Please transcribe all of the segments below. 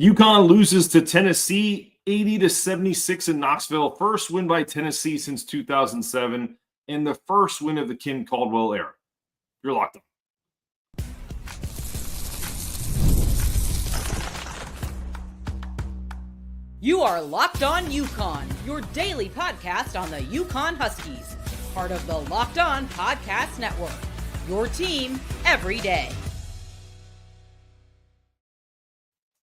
UConn loses to Tennessee 80-76 in Knoxville. First win by Tennessee since 2007 and the first win of the Kim Caldwell era. You're locked on. You are Locked On UConn, your daily podcast on the UConn Huskies, part of the Locked On Podcast Network, your team every day.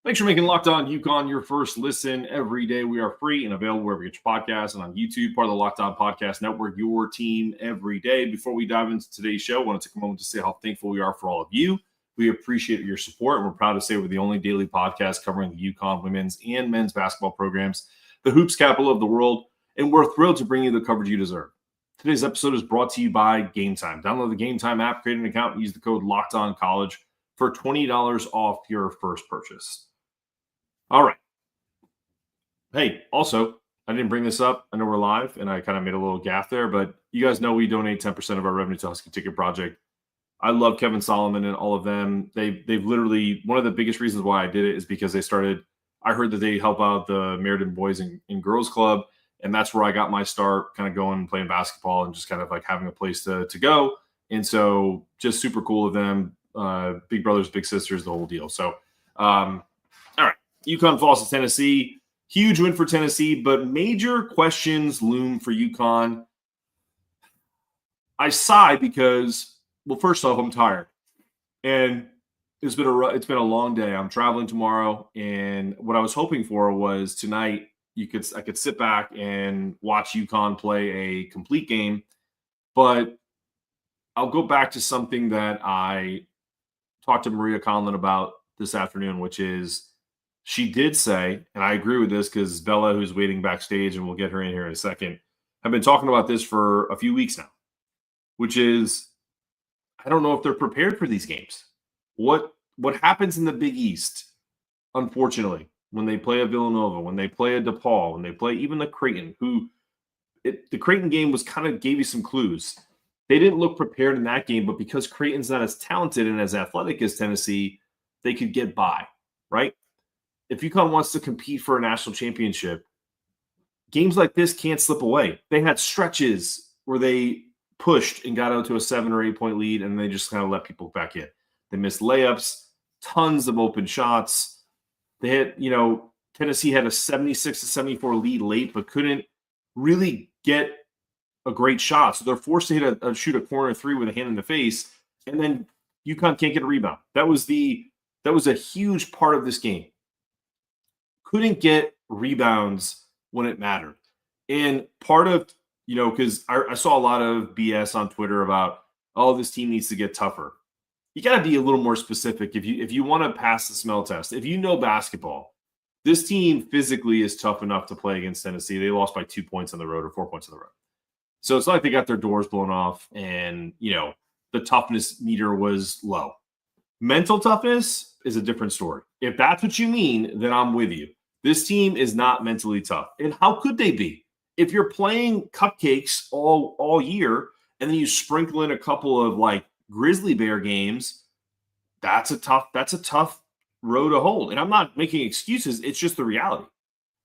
Thanks for making Locked On UConn your first listen every day. We are free and available wherever you get your podcasts and on YouTube, part of the Locked On Podcast Network, your team every day. Before we dive into today's show, I want to take a moment to say how thankful we are for all of you. We appreciate your support, and we're proud to say we're the only daily podcast covering the UConn women's and men's basketball programs, the hoops capital of the world, and we're thrilled to bring you the coverage you deserve. Today's episode is brought to you by Game Time. Download the Game Time app, create an account, and use the code LOCKEDONCollege for $20 off your first purchase. All right. Hey, also, I didn't bring this up. I know we're live, and I kind of made a little gaffe there, but you guys know we donate 10% of our revenue to Husky Ticket Project. I love Kevin Solomon and all of them. They've literally, one of the biggest reasons why I did it is because I heard that they help out the Meriden Boys and Girls Club, and that's where I got my start kind of going and playing basketball and just kind of like having a place to go. And so just super cool of them. Big brothers, big sisters, the whole deal. So, all right. UConn falls to Tennessee. Huge win for Tennessee, but major questions loom for UConn. I sigh because, well, first off, I'm tired, and it's been a long day. I'm traveling tomorrow, and what I was hoping for was tonight I could sit back and watch UConn play a complete game, but I'll go back to something that I talked to Maria Conlon about this afternoon, which is she did say, and I agree with this because Bella, who's waiting backstage, and we'll get her in here in a second, have been talking about this for a few weeks now, which is, I don't know if they're prepared for these games. What happens in the Big East, unfortunately, when they play a Villanova, when they play a DePaul, when they play even the Creighton, the Creighton game was kind of gave you some clues. They didn't look prepared in that game, but because Creighton's not as talented and as athletic as Tennessee, they could get by, right? If UConn wants to compete for a national championship, games like this can't slip away. They had stretches where they pushed and got out to a 7 or 8 point lead, and they just kind of let people back in. They missed layups, tons of open shots. They had, Tennessee had a 76-74 lead late, but couldn't really get a great shot. So they're forced to shoot a corner three with a hand in the face, and then UConn can't get a rebound. That was a huge part of this game. Couldn't get rebounds when it mattered. And part of, because I saw a lot of BS on Twitter about, this team needs to get tougher. You got to be a little more specific if you want to pass the smell test. If you know basketball, this team physically is tough enough to play against Tennessee. They lost by 2 points on the road or 4 points on the road. So it's not like they got their doors blown off and, the toughness meter was low. Mental toughness is a different story. If that's what you mean, then I'm with you. This team is not mentally tough. And how could they be? If you're playing cupcakes all year and then you sprinkle in a couple of like Grizzly Bear games, that's a tough row to hold. And I'm not making excuses. It's just the reality.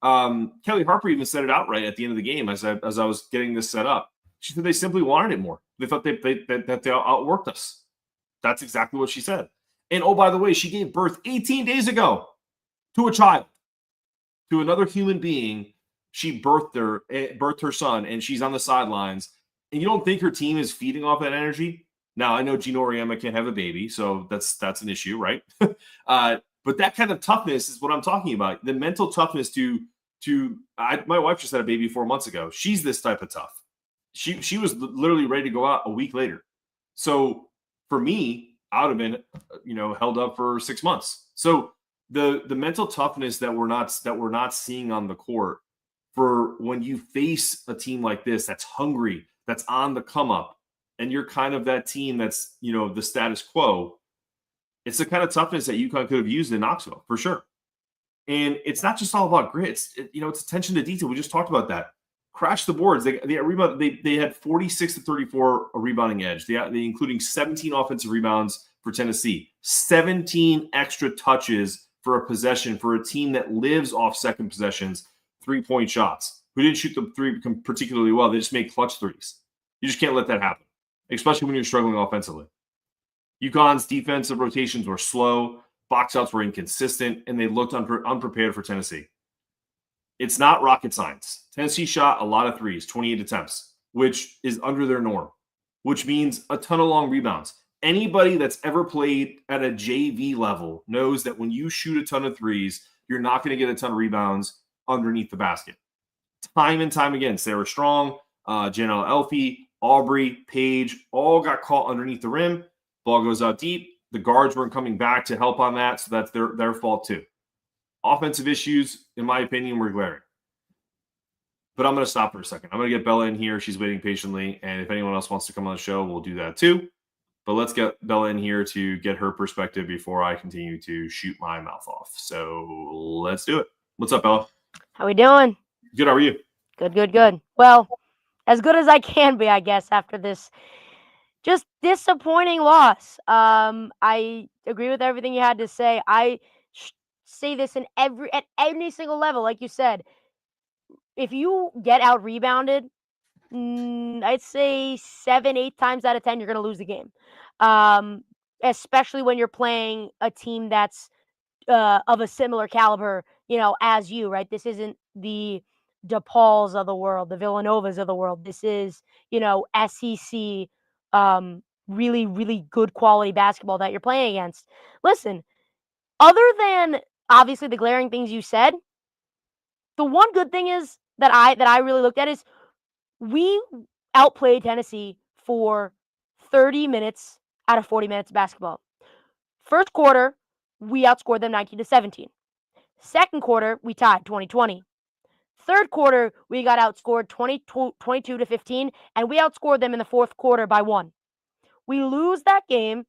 Kelly Harper even said it outright at the end of the game as I was getting this set up. She said they simply wanted it more. They thought that they outworked us. That's exactly what she said. And oh, by the way, she gave birth 18 days ago to a child, to another human being. She birthed her son, and she's on the sidelines. And you don't think her team is feeding off that energy? Now, I know Gino Auriemma can't have a baby, so that's an issue, right? But that kind of toughness is what I'm talking about. The mental toughness my wife just had a baby 4 months ago. She's this type of tough. She was literally ready to go out a week later. So for me, I would have been, held up for 6 months. So the mental toughness that we're not seeing on the court for when you face a team like this that's hungry, that's on the come up, and you're kind of that team that's, the status quo, it's the kind of toughness that UConn could have used in Knoxville, for sure. And it's not just all about grit. It's attention to detail. We just talked about that. Crash the boards. They had 46 to 34 a rebounding edge. They including 17 offensive rebounds for Tennessee, 17 extra touches for a possession for a team that lives off second possessions, 3-point shots, who didn't shoot the three particularly well. They just made clutch threes. You just can't let that happen, especially when you're struggling offensively. UConn's defensive rotations were slow, box outs were inconsistent, and they looked unprepared for Tennessee. It's not rocket science. Tennessee shot a lot of threes, 28 attempts, which is under their norm, which means a ton of long rebounds. Anybody that's ever played at a JV level knows that when you shoot a ton of threes, you're not going to get a ton of rebounds underneath the basket. Time and time again, Sarah Strong, Janelle Elfie, Aubrey, Paige, all got caught underneath the rim. Ball goes out deep. The guards weren't coming back to help on that, so that's their fault too. Offensive issues, in my opinion, were glaring. But I'm going to stop for a second. I'm going to get Bella in here. She's waiting patiently, and if anyone else wants to come on the show, we'll do that too. But let's get Bella in here to get her perspective before I continue to shoot my mouth off. So let's do it. What's up, Bella? How we doing? Good. How are you? Good. Well, as good as I can be, I guess, after this just disappointing loss. I agree with everything you had to say. I say this at any single level, like you said. If you get out rebounded, I'd say 7-8 times out of 10 you're going to lose the game. Especially when you're playing a team that's of a similar caliber, as you, right? This isn't the DePauls of the world, the Villanovas of the world. This is, SEC, really, really good quality basketball that you're playing against. Listen, other than obviously the glaring things you said, the one good thing is that I really looked at is we outplayed Tennessee for 30 minutes out of 40 minutes of basketball. First quarter, we outscored them 19-17. Second quarter, we tied 20-20. Third quarter, we got outscored 22-15, and we outscored them in the fourth quarter by 1. We lose that game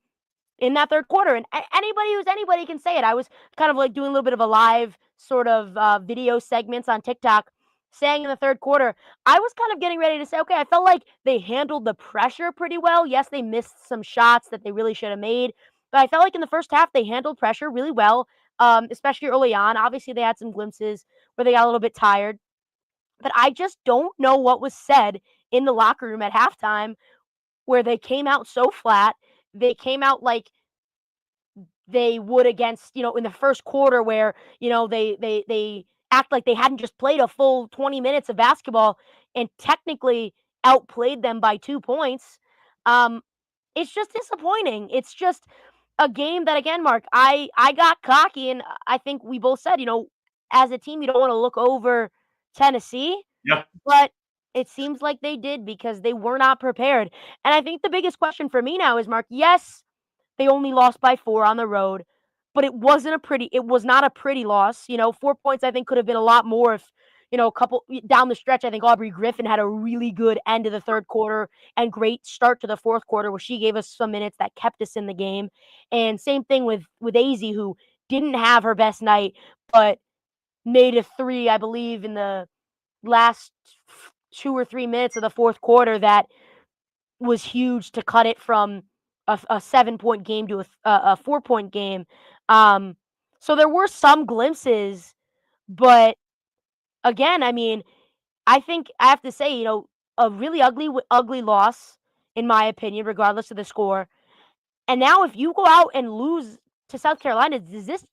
in that third quarter, and anybody who's anybody can say it. I was kind of like doing a little bit of a live sort of video segments on TikTok, saying in the third quarter, I was kind of getting ready to say, okay, I felt like they handled the pressure pretty well. Yes, they missed some shots that they really should have made, but I felt like in the first half, they handled pressure really well, especially early on. Obviously, they had some glimpses where they got a little bit tired, but I just don't know what was said in the locker room at halftime where they came out so flat. They came out like they would against, in the first quarter where, they act like they hadn't just played a full 20 minutes of basketball and technically outplayed them by 2 points. It's just disappointing. It's just a game that, again, Mark, I got cocky, and I think we both said, as a team, you don't want to look over Tennessee. Yeah. But it seems like they did because they were not prepared. And I think the biggest question for me now is, Mark, yes, they only lost by 4 on the road, but it was not a pretty loss. 4 points I think could have been a lot more if, a couple down the stretch. I think Aubrey Griffin had a really good end of the third quarter and great start to the fourth quarter where she gave us some minutes that kept us in the game. And same thing with Azzi, who didn't have her best night, but made a 3, I believe, in the last 2 or 3 minutes of the fourth quarter that was huge to cut it from a 7-point game to a 4-point game. So there were some glimpses, but again, I mean, I think I have to say, a really ugly loss, in my opinion, regardless of the score. And now if you go out and lose to South Carolina,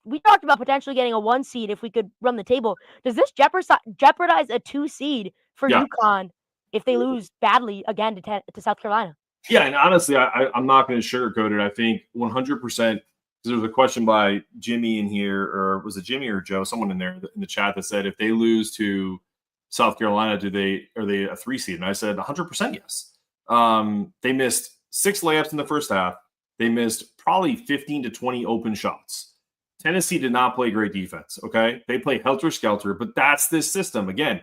we talked about potentially getting a 1 seed if we could run the table. Does this jeopardize a 2 seed for UConn if they lose badly again to South Carolina? Yeah, and honestly, I'm not going to sugarcoat it. I think 100%. There was a question by Jimmy in here, or was it Jimmy or Joe? Someone in there in the chat that said if they lose to South Carolina, are they a 3 seed? And I said 100% yes. They missed 6 layups in the first half. They missed probably 15 to 20 open shots. Tennessee did not play great defense. Okay, they play helter skelter, but that's this system again.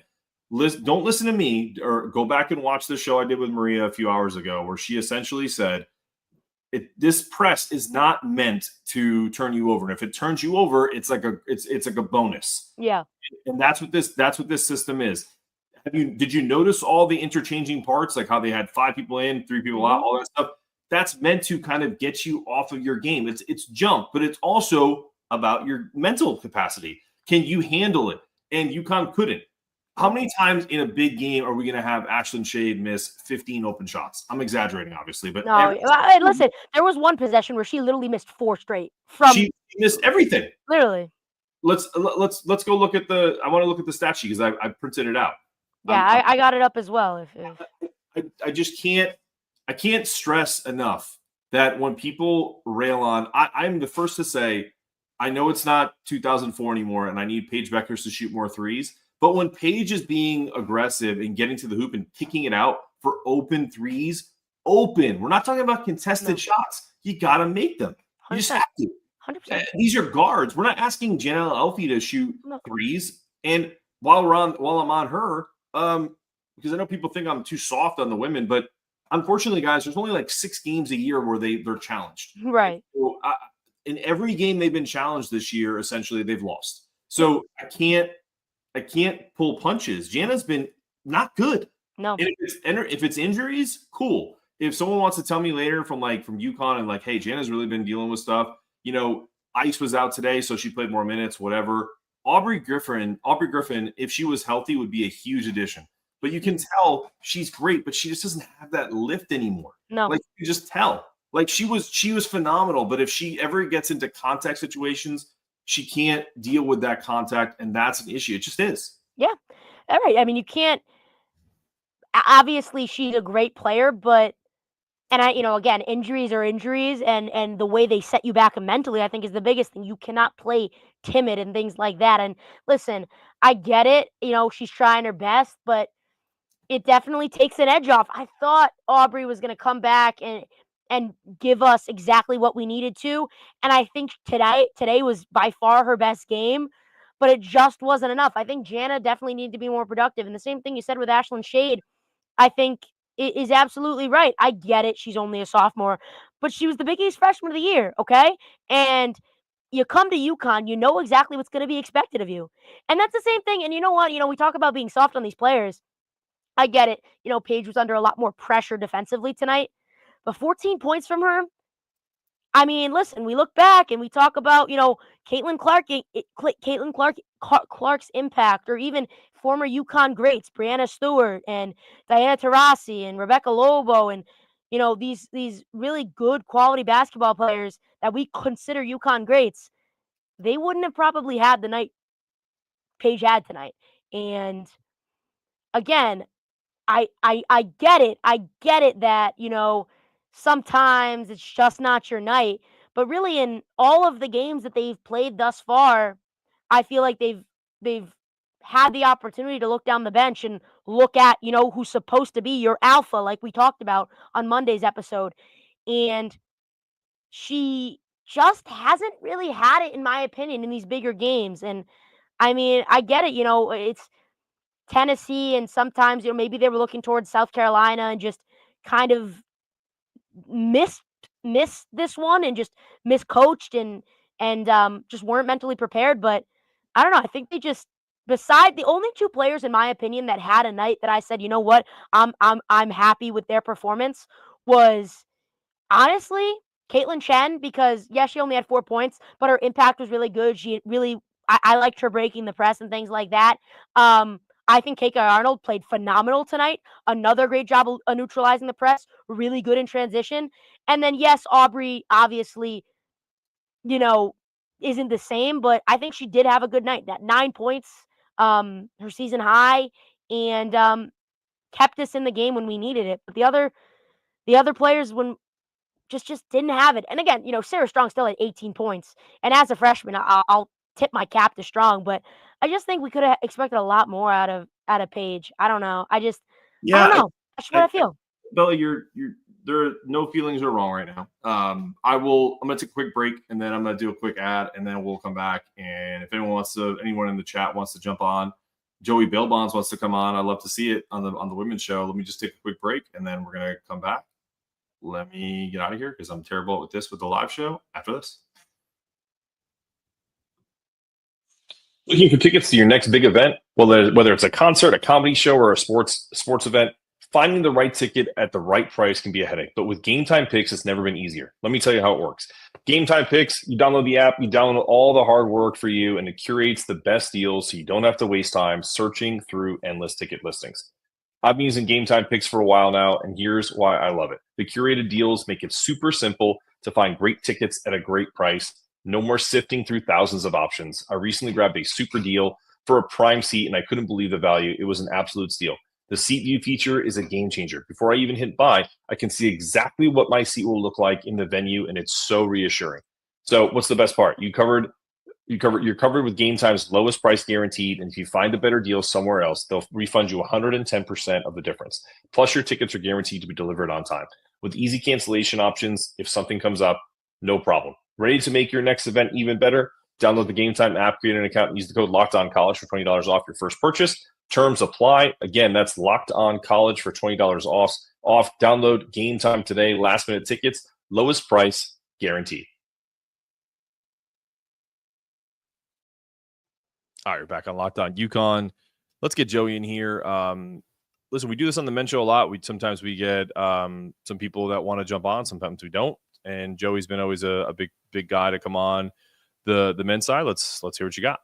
Don't listen to me, or go back and watch the show I did with Maria a few hours ago, where she essentially said, this press is not meant to turn you over. And if it turns you over, it's like a bonus. Yeah. And that's what this system is. Did you notice all the interchanging parts, like how they had 5 people in, 3 people out, all that stuff? That's meant to kind of get you off of your game. It's jump, but it's also about your mental capacity. Can you handle it? And UConn couldn't. How many times in a big game are we going to have Ashlyn Shade miss 15 open shots? I'm exaggerating, obviously, but No, listen, there was one possession where she literally missed 4 straight from she missed everything. literally. Let's go look at the. I want to look at the stat sheet because I printed it out. Yeah, I got it up as well. I just can't. I can't stress enough that when people rail on, I'm the first to say, I know it's not 2004 anymore, and I need Paige Beckers to shoot more threes. But when Paige is being aggressive and getting to the hoop and kicking it out for open threes, we're not talking about contested shots. You got to make them. You just have to. 100%. These are guards. We're not asking Janelle Elfie to shoot threes. And while I'm on her, because I know people think I'm too soft on the women, but unfortunately, guys, there's only like 6 games a year where they're challenged. Right. So, in every game they've been challenged this year, essentially they've lost. So I can't pull punches. Jana's been not good. No. And if it's injuries, cool. If someone wants to tell me later from UConn and like, hey, Jana's really been dealing with stuff. Ice was out today, so she played more minutes, whatever. Aubrey Griffin, if she was healthy, would be a huge addition. But you can tell she's great, but she just doesn't have that lift anymore. No. Like, you just tell. Like, she was phenomenal, but if she ever gets into contact situations, she can't deal with that contact, and that's an issue. It just is. Yeah. All right. I mean, you can't – obviously, she's a great player, but – and again, injuries are injuries, and the way they set you back mentally, I think, is the biggest thing. You cannot play timid and things like that. And listen, I get it. She's trying her best, but it definitely takes an edge off. I thought Aubrey was going to come back and give us exactly what we needed to. And I think today was by far her best game, but it just wasn't enough. I think Jana definitely needed to be more productive. And the same thing you said with Ashlyn Shade, I think it is absolutely right. I get it. She's only a sophomore, but she was the Big East freshman of the year. Okay. And you come to UConn, you know exactly what's going to be expected of you. And that's the same thing. And you know what? We talk about being soft on these players. I get it. Paige was under a lot more pressure defensively tonight, but 14 points from her. I mean, listen, we look back and we talk about, Caitlin Clark's impact, or even former UConn greats, Brianna Stewart and Diana Taurasi and Rebecca Lobo, and, these really good quality basketball players that we consider UConn greats. They wouldn't have probably had the night Paige had tonight. And again, I get it. I get it that, sometimes it's just not your night. But really, in all of the games that they've played thus far, I feel like they've had the opportunity to look down the bench and look at, who's supposed to be your alpha, like we talked about on Monday's episode. And she just hasn't really had it, in my opinion, in these bigger games. And I mean, I get it. It's Tennessee, and sometimes, maybe they were looking towards South Carolina and just kind of missed this one and just miscoached and just weren't mentally prepared. But I don't know. I think they just, beside the only 2 players, in my opinion, that had a night that I said, you know what, I'm happy with their performance, was honestly Caitlin Chen, because yes, she only had 4 points, but her impact was really good. She really, I liked her breaking the press and things like that. I think KK Arnold played phenomenal tonight. Another great job of neutralizing the press. Really good in transition. And then, yes, Aubrey obviously, isn't the same, but I think she did have a good night. That 9 points, her season high, and kept us in the game when we needed it. But the other players, when just didn't have it. And again, Sarah Strong still had 18 points. And as a freshman, I'll tip my cap to Strong, but I just think we could have expected a lot more out of Paige. I don't know. I don't know. That's what I feel. Bella, there. No feelings are wrong right now. I'm gonna take a quick break, and then I'm gonna do a quick ad, and then we'll come back. And if anyone in the chat wants to jump on, Joey Bail Bonds wants to come on. I'd love to see it on the women's show. Let me just take a quick break, and then we're gonna come back. Let me get out of here because I'm terrible with the live show after this. Looking for tickets to your next big event? Whether it's a concert, a comedy show, or a sports event, Finding the right ticket at the right price can be a headache, but with Game Time Picks, it's never been easier. Let me tell you how it works. Game Time Picks, you download the app, you download all the hard work for you, and it curates the best deals so you don't have to waste time searching through endless ticket listings. I've been using Game Time Picks for a while now, and here's why I love it. The curated deals make it super simple to find great tickets at a great price. No more sifting through thousands of options. I recently grabbed a super deal for a prime seat, and I couldn't believe the value. It was an absolute steal. The seat view feature is a game changer. Before I even hit buy, I can see exactly what my seat will look like in the venue, and it's so reassuring. So what's the best part? You're covered with Game Time's lowest price guaranteed, and if you find a better deal somewhere else, they'll refund you 110% of the difference. Plus, your tickets are guaranteed to be delivered on time. With easy cancellation options, if something comes up, no problem. Ready to make your next event even better? Download the Game Time app, create an account, and use the code LOCKEDONCollege for $20 off your first purchase. Terms apply. Again, that's Locked On College for $20 off. Download Game Time today. Last minute tickets, lowest price guaranteed. All right, we're back on Locked On UConn. Let's get Joey in here. Listen, we do this on the men's show a lot. Sometimes we get some people that want to jump on. Sometimes we don't. And Joey's been always a big guy to come on the men's side. Let's hear what you got.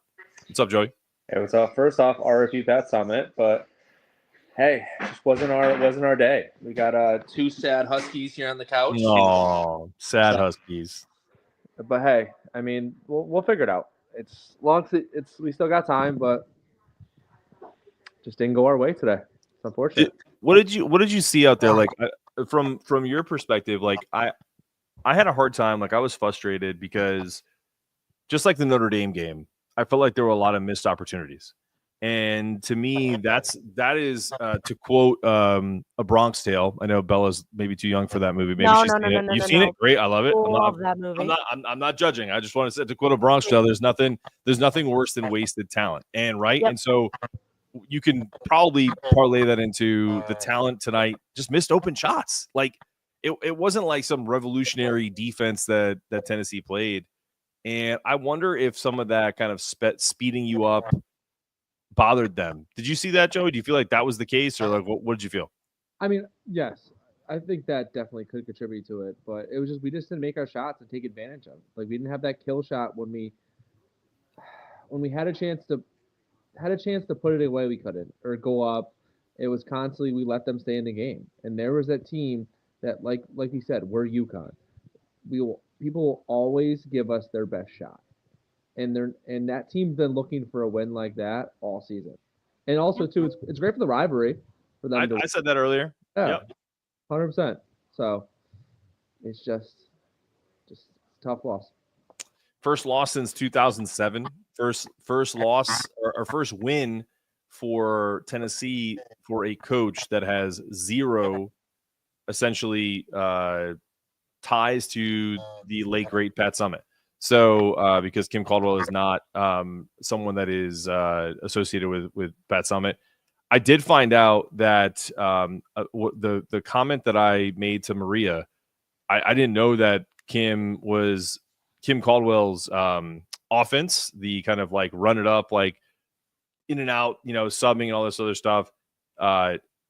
What's up, Joey? Hey, what's up? First off, RFU Pet Summit, but hey, just wasn't our day. We got two sad Huskies here on the couch. Oh, sad Huskies. But hey, I mean, we'll figure it out. We still got time, but just didn't go our way today. It's unfortunate. What did you see out there? Like from your perspective, like I had a hard time. Like I was frustrated because just like the Notre Dame game, I felt like there were a lot of missed opportunities. And to me, that is to quote a Bronx Tale. I know Bella's maybe too young for that movie. Maybe she's seen it. You've seen it? Great, I love it. Love that movie. I'm not judging. I just want to say to quote a Bronx Tale. There's nothing worse than wasted talent. And right, and so you can probably parlay that into the talent tonight. Just missed open shots. Like it wasn't like some revolutionary defense that Tennessee played. And I wonder if some of that kind of speeding you up bothered them. Did you see that, Joey? Do you feel like that was the case, or like what did you feel? I mean, yes, I think that definitely could contribute to it, but it was just we just didn't make our shots and take advantage of it. Like we didn't have that kill shot when we had a chance to put it away, we couldn't, or go up. It was constantly we let them stay in the game, and there was that team that like you said, we're UConn. People will always give us their best shot. And that team's been looking for a win like that all season. And also too, it's great for the rivalry for them. I said that earlier. Yeah, 100%. So it's just a tough loss. First loss since 2007. First loss or first win for Tennessee for a coach that has zero essentially ties to the late great Pat Summitt. So because Kim Caldwell is not someone that is associated with Pat Summitt, I did find out that the comment that I made to Maria, I didn't know that Kim Caldwell's offense, the kind of like run it up, like in and out, subbing and all this other stuff.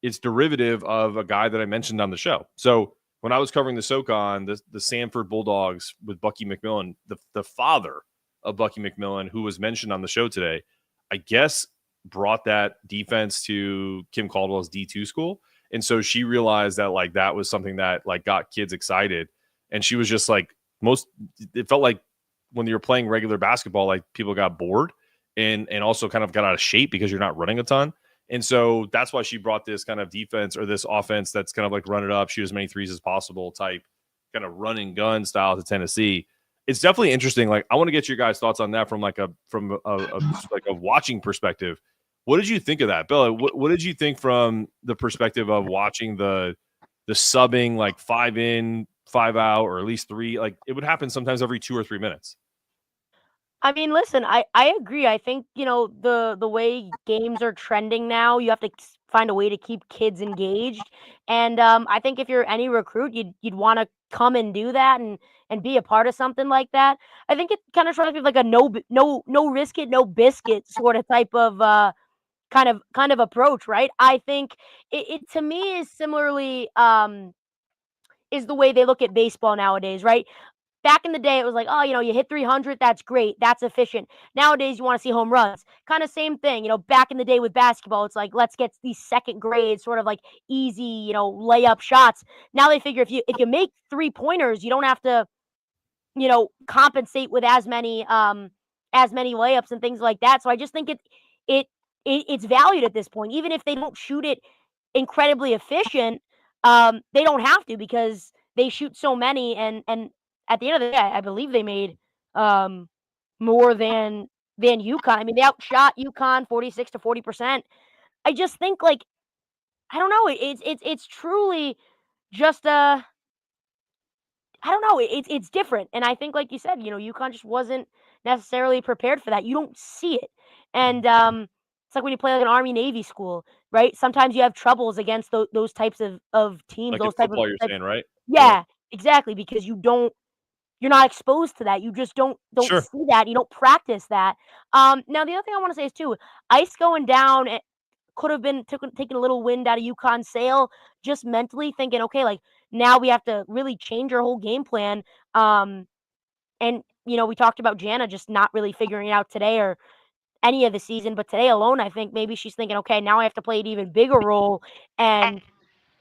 It's derivative of a guy that I mentioned on the show. So when I was covering the SoCon, the Sanford Bulldogs with Bucky McMillan, the father of Bucky McMillan, who was mentioned on the show today, I guess brought that defense to Kim Caldwell's D2 school. And so she realized that like that was something that like got kids excited. And she was just like it felt like when you were playing regular basketball, like people got bored and also kind of got out of shape because you're not running a ton. And so that's why she brought this kind of defense or this offense that's kind of like run it up, shoot as many threes as possible type kind of run and gun style to Tennessee. It's definitely interesting. Like I want to get your guys' thoughts on that from a watching perspective. What did you think of that, Bella? What did you think from the perspective of watching the subbing, like 5 in, 5 out, or at least 3? Like it would happen sometimes every 2 or 3 minutes. I mean, listen, I agree. I think, the way games are trending now, you have to find a way to keep kids engaged. And I think if you're any recruit, you'd want to come and do that and be a part of something like that. I think it kind of tries to be like a no risk it, no biscuit sort of type of kind of approach, right? I think it to me is similarly is the way they look at baseball nowadays, right? Back in the day, it was like, oh, you hit 300, that's great, that's efficient. Nowadays, you want to see home runs. Kind of same thing, back in the day with basketball, it's like, let's get these second grade, sort of like easy, layup shots. Now they figure if you make 3-pointers, you don't have to, compensate with as many layups and things like that. So I just think it's valued at this point, even if they don't shoot it incredibly efficient. They don't have to because they shoot so many, and at the end of the day, I believe they made more than UConn. I mean, they outshot UConn 46-40%. I just think, like, I don't know. It's truly just I don't know. It's different, and I think, like you said, UConn just wasn't necessarily prepared for that. You don't see it, and it's like when you play like an Army Navy school, right? Sometimes you have troubles against those types of teams. Like in Those type of football, you're saying, right? yeah, exactly, because you're not exposed to that. You just don't Sure. see that. You don't practice that. Now the other thing I want to say is too, ice going down. Could have been taking a little wind out of UConn's sail, just mentally thinking, okay, like now we have to really change our whole game plan. And we talked about Jana just not really figuring it out today or any of the season, but today alone, I think maybe she's thinking, okay, now I have to play an even bigger role. And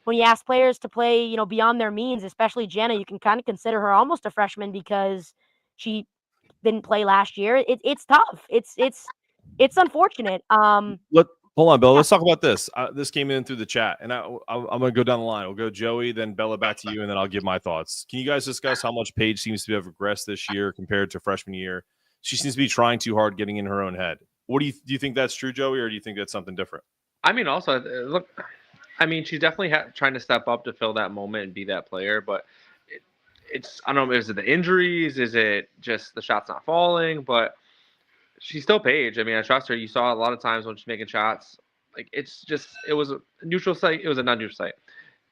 when you ask players to play, beyond their means, especially Jana, you can kind of consider her almost a freshman because she didn't play last year. It's tough. It's unfortunate. Hold on, Bella. Let's talk about this. This came in through the chat, and I'm going to go down the line. We'll go Joey, then Bella, back to you, and then I'll give my thoughts. Can you guys discuss how much Paige seems to have regressed this year compared to freshman year? She seems to be trying too hard, getting in her own head. What do you think that's true, Joey, or do you think that's something different? I mean, also, look, I mean, she's definitely trying to step up to fill that moment and be that player, but it's, I don't know, is it the injuries? Is it just the shots not falling? But she's still Paige. I mean, I trust her. You saw a lot of times when she's making shots, like it was a neutral site. It was a non-neutral site.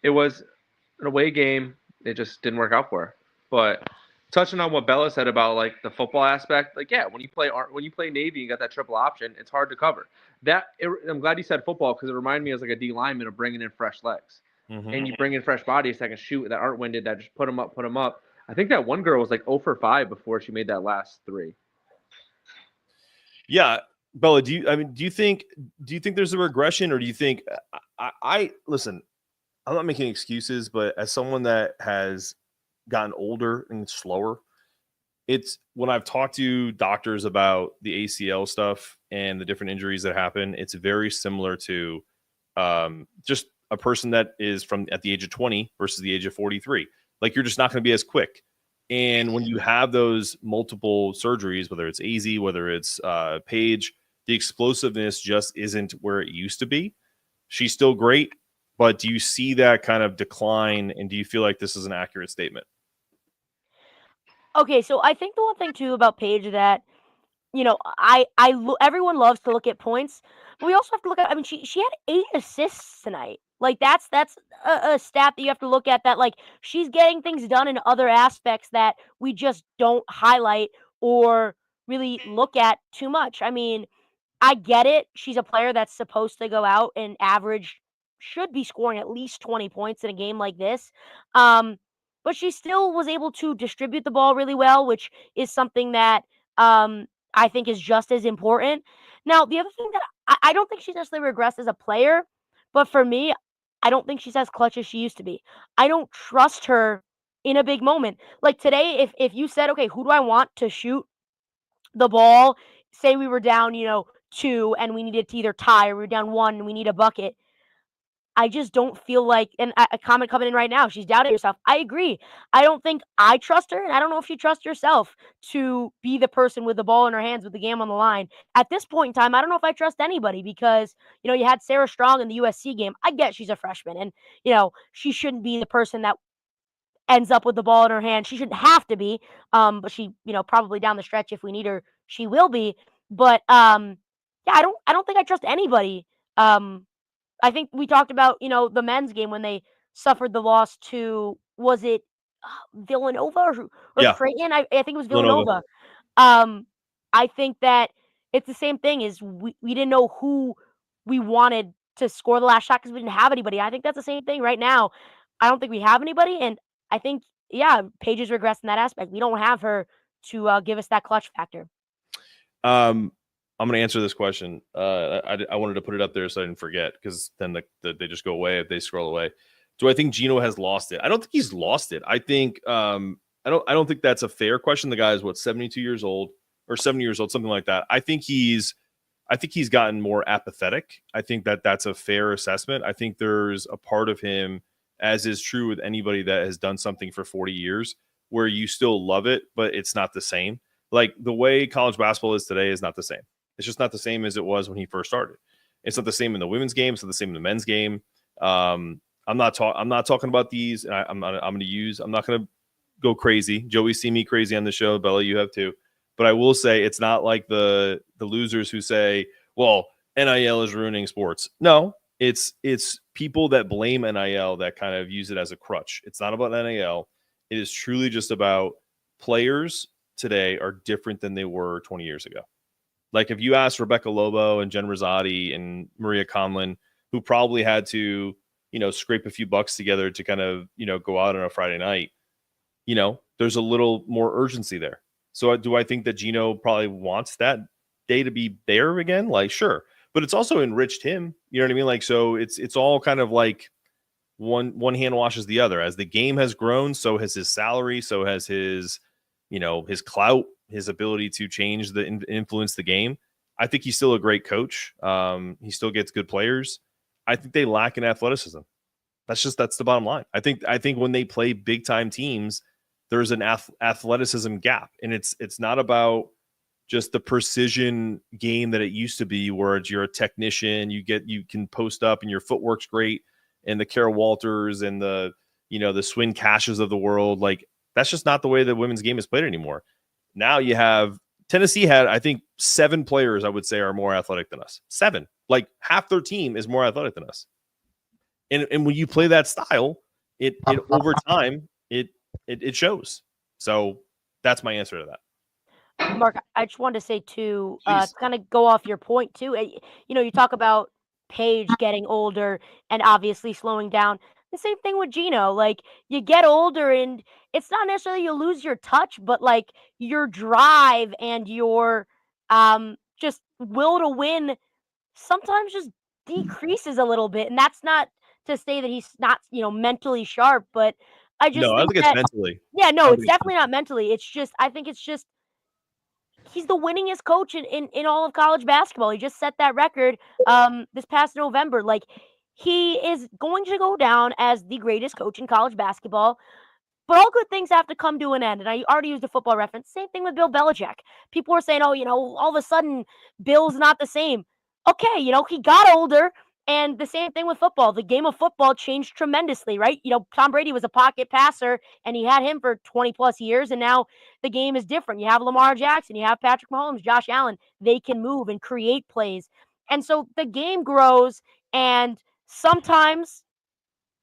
It was an away game. It just didn't work out for her. But touching on what Bella said about like the football aspect, like yeah, when you play Navy, you got that triple option. It's hard to cover. I'm glad you said football because it reminded me as like a D lineman of bringing in fresh legs, and you bring in fresh bodies that can shoot. That Art Wynn did that. Just put them up. I think that one girl was like 0 for 5 before she made that last 3. Yeah, Bella, do you think there's a regression, or do you think I listen, I'm not making excuses, but as someone that has gotten older and slower, it's when I've talked to doctors about the ACL stuff and the different injuries that happen, it's very similar to just a person that is from at the age of 20 versus the age of 43. Like you're just not going to be as quick. And when you have those multiple surgeries, whether it's AZ, whether it's Paige, the explosiveness just isn't where it used to be. She's still great, but do you see that kind of decline, and do you feel like this is an accurate statement? Okay, so I think the one thing too about Paige that everyone loves to look at points, but we also have to look at. I mean, she had 8 assists tonight. Like that's a stat that you have to look at. That like she's getting things done in other aspects that we just don't highlight or really look at too much. I mean, I get it. She's a player that's supposed to go out and should be scoring at least 20 points in a game like this. But she still was able to distribute the ball really well, which is something that I think is just as important. Now, the other thing that I don't think she's necessarily regressed as a player, but for me, I don't think she's as clutch as she used to be. I don't trust her in a big moment. Like today, if you said, okay, who do I want to shoot the ball? Say we were down, 2 and we needed to either tie, or we were down 1 and we need a bucket. I just don't feel like, and a comment coming in right now, she's doubting herself. I agree. I don't think I trust her, and I don't know if she trusts herself to be the person with the ball in her hands with the game on the line. At this point in time, I don't know if I trust anybody because, you had Sarah Strong in the USC game. I get she's a freshman, and, she shouldn't be the person that ends up with the ball in her hand. She shouldn't have to be, but she, probably down the stretch if we need her, she will be. But, yeah, I don't think I trust anybody. I think we talked about, the men's game when they suffered the loss to, was it Villanova or Yeah. Creighton? I think it was Villanova. I think that it's the same thing as we didn't know who we wanted to score the last shot because we didn't have anybody. I think that's the same thing right now. I don't think we have anybody, and I think, yeah, Paige has regressed in that aspect. We don't have her to give us that clutch factor. I'm going to answer this question. I wanted to put it up there so I didn't forget, because then they just go away if they scroll away. Do I think Gino has lost it? I don't think he's lost it. I think I don't think that's a fair question. The guy is 72 years old or 70 years old, something like that. I think he's gotten more apathetic. I think that's a fair assessment. I think there's a part of him, as is true with anybody that has done something for 40 years, where you still love it, but it's not the same. Like, the way college basketball is today is not the same. It's just not the same as it was when he first started. It's not the same in the women's game. It's not the same in the men's game. I'm not talking about these. And I'm not going to go crazy. Joey see me crazy on the show. Bella, you have too. But I will say, it's not like the losers who say, well, NIL is ruining sports. No, it's people that blame NIL that kind of use it as a crutch. It's not about NIL. It is truly just about players today are different than they were 20 years ago. Like, if you ask Rebecca Lobo and Jen Rosati and Maria Conlon, who probably had to, scrape a few bucks together to kind of, go out on a Friday night, there's a little more urgency there. So do I think that Gino probably wants that day to be there again? Like, sure. But it's also enriched him. You know what I mean? Like, so it's all kind of like one hand washes the other. As the game has grown, so has his salary, so has his, his clout, his ability to change influence the game. I think he's still a great coach. He still gets good players. I think they lack in athleticism. That's the bottom line. I think when they play big time teams, there's an athleticism gap, and it's not about just the precision game that it used to be, where you're a technician, you can post up and your footwork's great, and the Kara Walters and the Swin Cashes of the world. Like, that's just not the way the women's game is played anymore. Now you have Tennessee had, I think, 7 players I would say are more athletic than us. 7, like half their team is more athletic than us. And when you play that style, it over time it shows. So that's my answer to that. Mark, I just wanted to say too, to kind of go off your point too. You talk about Paige getting older and obviously slowing down. The same thing with Gino. Like, you get older and it's not necessarily you lose your touch, but like your drive and your just will to win sometimes just decreases a little bit. And that's not to say that he's not, mentally sharp, but I just No, I think think it's mentally. yeah, no, it's definitely not mentally. It's just, I think it's just, he's the winningest coach in all of college basketball. He just set that record this past November. Like, he is going to go down as the greatest coach in college basketball. But all good things have to come to an end. And I already used a football reference. Same thing with Bill Belichick. People were saying, oh, all of a sudden Bill's not the same. Okay, he got older. And the same thing with football. The game of football changed tremendously, right? Tom Brady was a pocket passer, and he had him for 20 plus years. And now the game is different. You have Lamar Jackson, you have Patrick Mahomes, Josh Allen. They can move and create plays. And so the game grows, and sometimes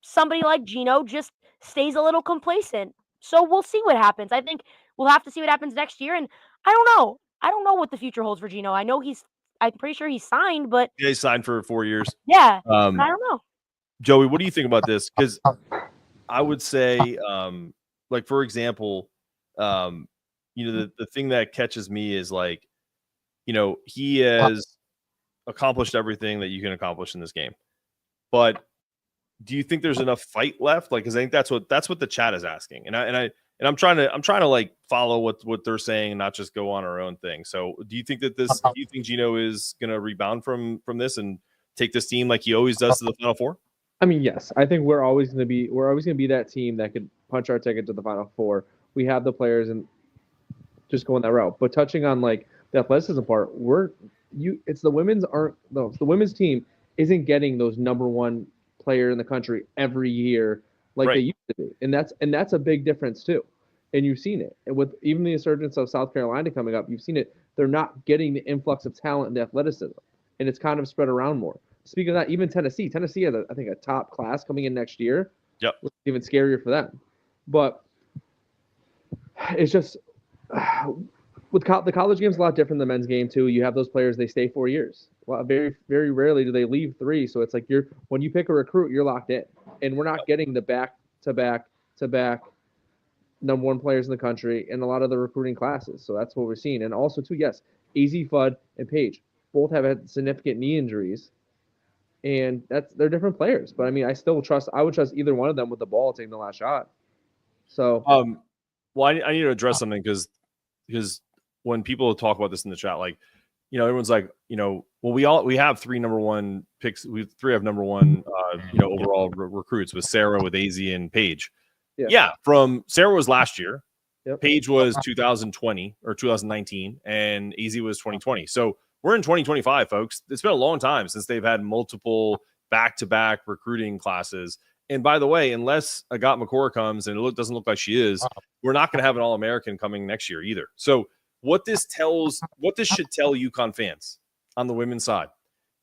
somebody like Gino just stays a little complacent. So we'll see what happens. I think we'll have to see what happens next year. And I don't know. I don't know what the future holds for Gino. I'm pretty sure he's signed, but Yeah, he signed for 4 years. yeah, I don't know. Joey, what do you think about this? Because I would say, like, for example, the thing that catches me is, like, he has accomplished everything that you can accomplish in this game. But do you think there's enough fight left? Like, because I think that's what the chat is asking, and I'm trying to like follow what they're saying and not just go on our own thing. So do you think do you think Gino is going to rebound from this and take this team like he always does to the Final Four? I mean, yes. I think we're always going to be that team that could punch our ticket to the Final Four. We have the players and just going that route. But touching on like the athleticism part, the women's team isn't getting those number one player in the country every year like they used to be, and that's a big difference too. And you've seen it, and with even the resurgence of South Carolina coming up, you've seen it. They're not getting the influx of talent and the athleticism, and it's kind of spread around more. Speaking of that, even Tennessee has, I think, a top class coming in next year. Yep, it's even scarier for them. But it's just with the college game's a lot different than the men's game too. You have those players, they stay 4 years. Well, very very rarely do they leave 3. So it's like when you pick a recruit, you're locked in, and we're not getting the back to back to back number 1 players in the country in a lot of the recruiting classes. So that's what we're seeing. And also too, yes, AZ Fudd and Paige both have had significant knee injuries, and they're different players. But I mean, I would trust either one of them with the ball taking the last shot. So well, I need to address something because when people talk about this in the chat, like, everyone's like, well, we have 3 number 1 picks. We 3 have number 1, overall recruits with Sarah, with AZ, and Paige. Yeah. From Sarah was last year. Yep. Paige was 2020 or 2019, and AZ was 2020. So we're in 2025, folks. It's been a long time since they've had multiple back-to-back recruiting classes. And by the way, unless Agat McCord comes and it doesn't look like she is, we're not going to have an All-American coming next year either. So what this should tell UConn fans on the women's side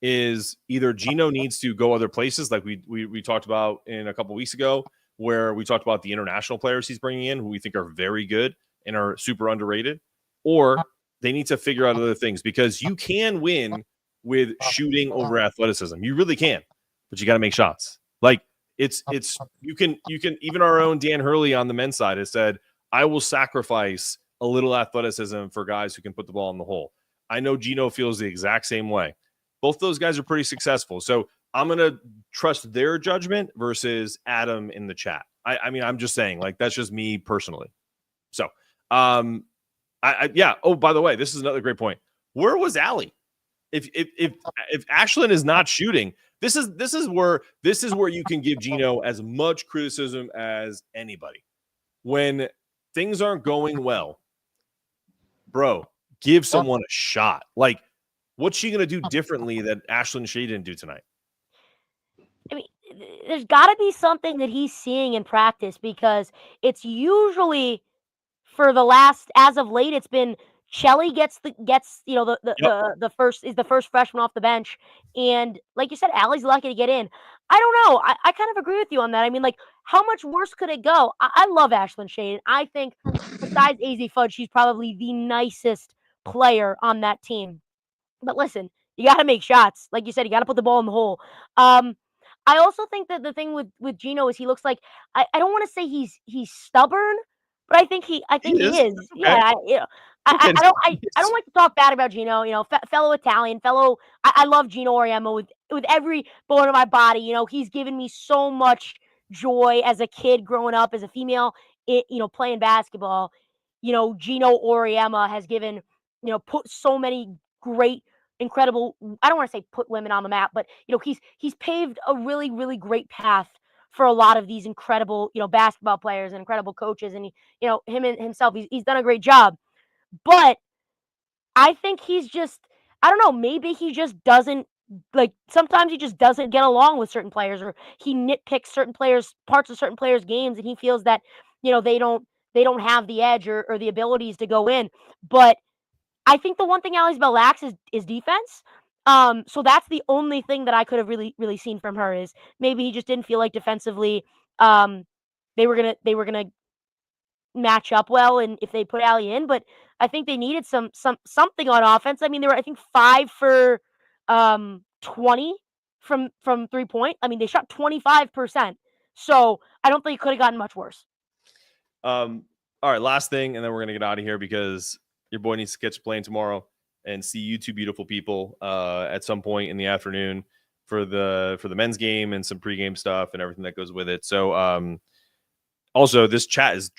is either Gino needs to go other places, like we talked about in a couple weeks ago, where we talked about the international players he's bringing in, who we think are very good and are super underrated, or they need to figure out other things, because you can win with shooting over athleticism. You really can, but you got to make shots. Like you can even our own Dan Hurley on the men's side has said, I will sacrifice a little athleticism for guys who can put the ball in the hole. I know Gino feels the exact same way. Both those guys are pretty successful. So I'm going to trust their judgment versus Adam in the chat. I mean, I'm just saying, like, that's just me personally. So, yeah. Oh, by the way, this is another great point. Where was Allie? If Ashlyn is not shooting, this is where you can give Gino as much criticism as anybody. When things aren't going well, bro, give someone a shot. Like, what's she going to do differently that Ashlyn Shea didn't do tonight? I mean, there's got to be something that he's seeing in practice, because it's usually as of late, it's been Shelly gets the first freshman off the bench, and like you said, Allie's lucky to get in. I don't know. I kind of agree with you on that. I mean, like, how much worse could it go? I love Ashlyn Shade. I think besides AZ Fudd, she's probably the nicest player on that team. But listen, you got to make shots. Like you said, you got to put the ball in the hole. I also think that the thing with Gino is he looks like, I don't want to say he's stubborn, but I think he is. Okay. Yeah, I don't like to talk bad about Gino. Fellow Italian, I love Gino Auriemma with every bone of my body. He's given me so much joy as a kid growing up as a female. Playing basketball. Gino Auriemma has given put so many great, incredible, I don't want to say put women on the map, but he's paved a really, really great path for a lot of these incredible basketball players and incredible coaches, and him himself, he's done a great job. But I think he's just, I don't know, maybe he just doesn't, like, sometimes he just doesn't get along with certain players, or he nitpicks parts of certain players' games, and he feels that they don't have the edge or the abilities to go in. But I think the one thing Allie's Bell lacks is defense. So that's the only thing that I could have really, really seen from her, is maybe he just didn't feel like defensively they were gonna match up well, and if they put Allie in. But I think they needed something on offense. I mean, they were, I think, 5 for 20 from 3-point. I mean, they shot 25%. So I don't think it could have gotten much worse. All right, last thing, and then we're gonna get out of here because your boy needs to catch a plane tomorrow and see you two beautiful people at some point in the afternoon for the men's game and some pregame stuff and everything that goes with it. So also, this chat is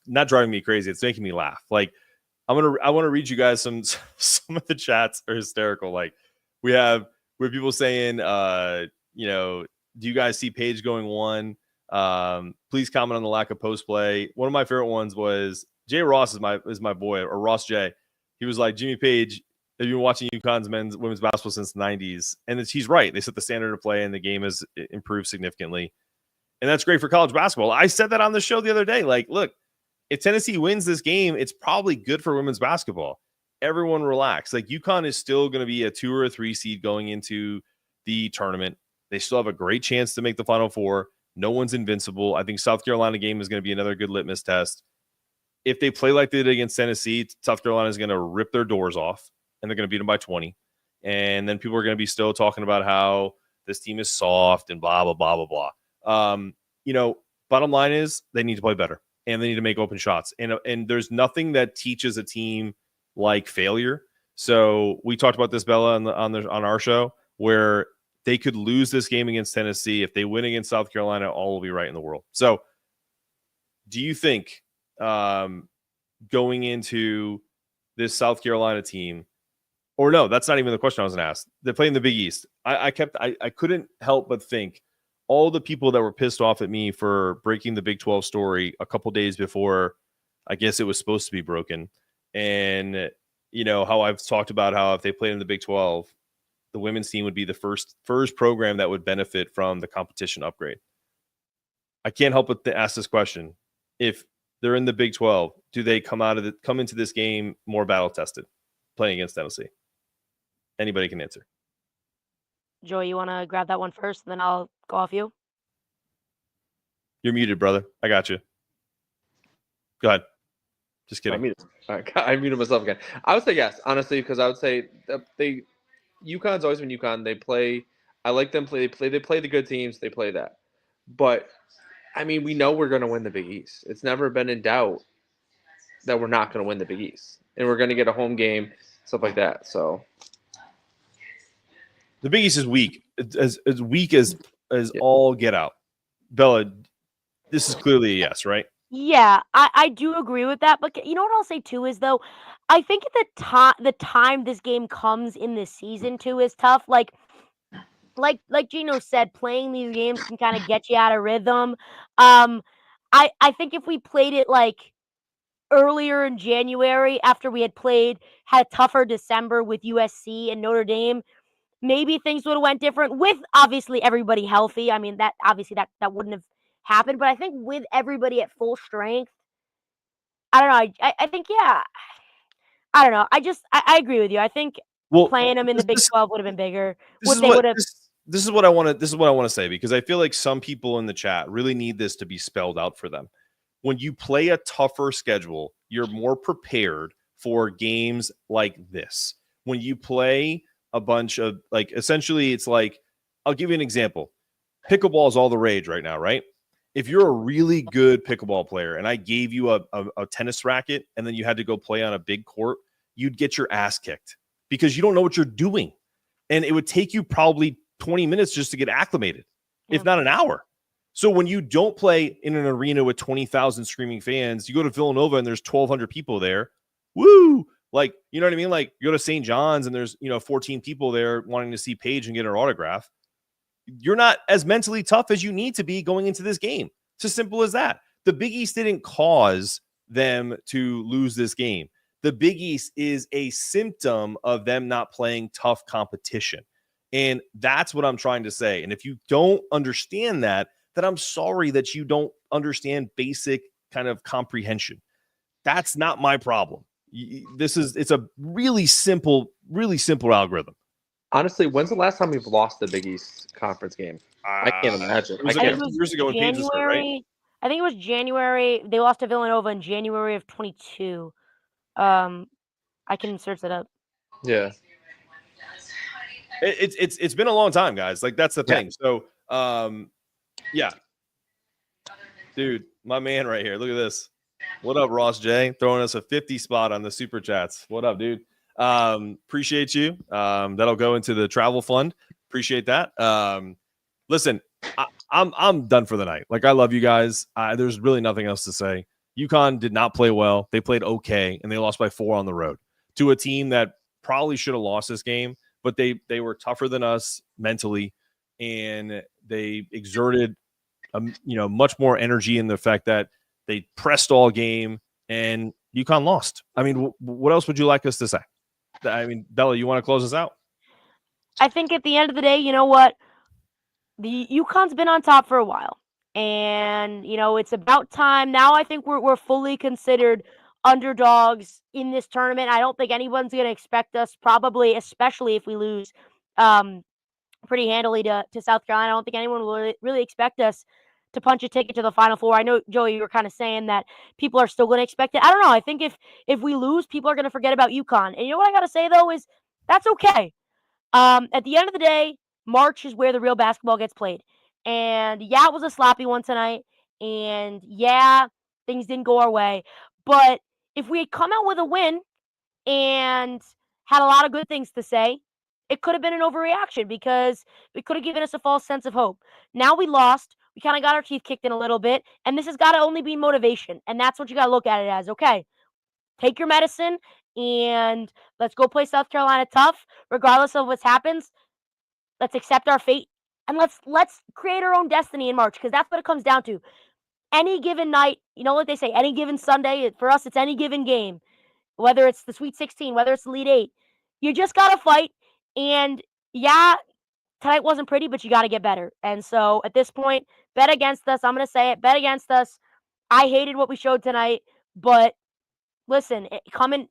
not driving me crazy. It's making me laugh. Like, I want to read you guys some of the chats are hysterical. Like, we have people saying, do you guys see Paige going 1? Please comment on the lack of post play. One of my favorite ones was Jay Ross is my boy, or Ross J. He was like, Jimmy Page, have you been watching UConn's women's basketball since the 90s? And he's right. They set the standard of play, and the game has improved significantly. And that's great for college basketball. I said that on the show the other day. Like, look, if Tennessee wins this game, it's probably good for women's basketball. Everyone relax. Like, UConn is still going to be a 2 or a 3 seed going into the tournament. They still have a great chance to make the Final Four. No one's invincible. I think South Carolina game is going to be another good litmus test. if they play like they did against Tennessee, South Carolina is going to rip their doors off, and they're going to beat them by 20. And then people are going to be still talking about how this team is soft and blah, blah, blah, blah, blah. Bottom line is they need to play better, and they need to make open shots. And there's nothing that teaches a team like failure. So we talked about this, Bella, on our show, where they could lose this game against Tennessee. If they win against South Carolina, all will be right in the world. So do you think going into this South Carolina team, or no, that's not even the question I was going to ask. They're playing the Big East. I couldn't help but think all the people that were pissed off at me for breaking the Big 12 story a couple days before, I guess it was supposed to be broken. And, how I've talked about how if they played in the Big 12, the women's team would be the first program that would benefit from the competition upgrade. I can't help but ask this question. If they're in the Big 12, do they come into this game more battle tested playing against Tennessee? Anybody can answer. Joey, you want to grab that one first, then I'll go off you? You're muted, brother. I got you. Go ahead. Just kidding. I muted myself again. I would say yes, honestly, because I would say UConn's always been UConn. They play. I like them. They play the good teams. They play that. But I mean, we know we're going to win the Big East. It's never been in doubt that we're not going to win the Big East, and we're going to get a home game, stuff like that. So the Big East is weak, as weak as all get out. Bella, this is clearly a yes, right? Yeah, I do agree with that. But you know what I'll say too is, though, I think the time this game comes in this season too is tough. Like Gino said, playing these games can kind of get you out of rhythm. I think if we played it like earlier in January, after we had a tougher December with USC and Notre Dame, maybe things would have went different with obviously everybody healthy. I mean, that obviously that wouldn't have happened, but I think with everybody at full strength, I don't know. I think, yeah, I don't know. I agree with you. I think playing them in the Big 12 would have been bigger. This is what I want to say, because I feel like some people in the chat really need this to be spelled out for them. When you play a tougher schedule, you're more prepared for games like this. When you play a bunch of, like, essentially it's like, I'll give you an example. Pickleball is all the rage right now, right? If you're a really good pickleball player and I gave you a tennis racket and then you had to go play on a big court, you'd get your ass kicked because you don't know what you're doing. And it would take you probably 20 minutes just to get acclimated, if not an hour. So when you don't play in an arena with 20,000 screaming fans, you go to Villanova and there's 1,200 people there. Woo! Like, you know what I mean? Like, you go to St. John's and there's, 14 people there wanting to see Paige and get her autograph. You're not as mentally tough as you need to be going into this game. It's as simple as that. The Big East didn't cause them to lose this game. The Big East is a symptom of them not playing tough competition. And that's what I'm trying to say. And if you don't understand that, then I'm sorry that you don't understand basic kind of comprehension. That's not my problem. It's a really simple algorithm. Honestly, when's the last time we've lost the Big East conference game? I can't imagine. It was a couple years ago in Paige was hurt, right? I think it was January. They lost to Villanova in January of 22. I can search that up. Yeah. It's been a long time, guys. Like, that's the thing. So, yeah. Dude, my man right here. Look at this. What up, Ross J? Throwing us a 50 spot on the super chats. What up, dude? Appreciate you. That'll go into the travel fund. Appreciate that. Listen, I'm done for the night. Like, I love you guys. There's really nothing else to say. UConn did not play well. They played okay, and they lost by 4 on the road to a team that probably should have lost this game, but they were tougher than us mentally, and they exerted much more energy in the fact that they pressed all game, and UConn lost. I mean, what else would you like us to say? I mean, Bella, you want to close us out? I think at the end of the day, you know what? The UConn's been on top for a while, and it's about time now. I think we're fully considered underdogs in this tournament. I don't think anyone's going to expect us, probably, especially if we lose pretty handily to South Carolina. I don't think anyone will really expect us to punch a ticket to the Final Four. I know, Joey, you were kind of saying that people are still going to expect it. I don't know. I think if we lose, people are going to forget about UConn. And you know what I got to say, though, is that's okay. At the end of the day, March is where the real basketball gets played. And yeah, it was a sloppy one tonight. And yeah, things didn't go our way. But if we had come out with a win and had a lot of good things to say, it could have been an overreaction because it could have given us a false sense of hope. Now we lost. We kind of got our teeth kicked in a little bit. And this has got to only be motivation. And that's what you got to look at it as. Okay, take your medicine and let's go play South Carolina tough, regardless of what happens. Let's accept our fate and let's create our own destiny in March, because that's what it comes down to. Any given night, you know what they say, any given Sunday, for us, it's any given game, whether it's the Sweet 16, whether it's the Elite 8. You just got to fight. And yeah, tonight wasn't pretty, but you got to get better. And so at this point, bet against us. I'm going to say it, bet against us. I hated what we showed tonight, but listen, coming,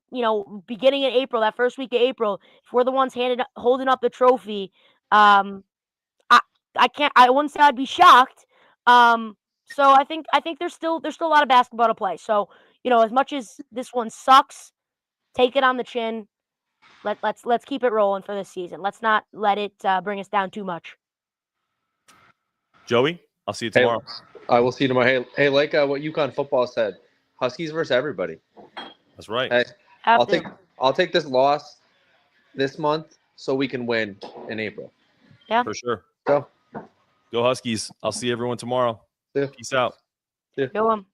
beginning in April, that first week of April, if we're the ones holding up the trophy, I wouldn't say I'd be shocked. So I think there's still a lot of basketball to play. So, as much as this one sucks, take it on the chin. Let's keep it rolling for this season. Let's not let it bring us down too much. Joey, I'll see you tomorrow. I will see you tomorrow. Hey, like what UConn football said, Huskies versus everybody. That's right. Hey, I'll take this loss this month so we can win in April. Yeah, For sure. Go Huskies. I'll see everyone tomorrow. Yeah. Peace out. Go on.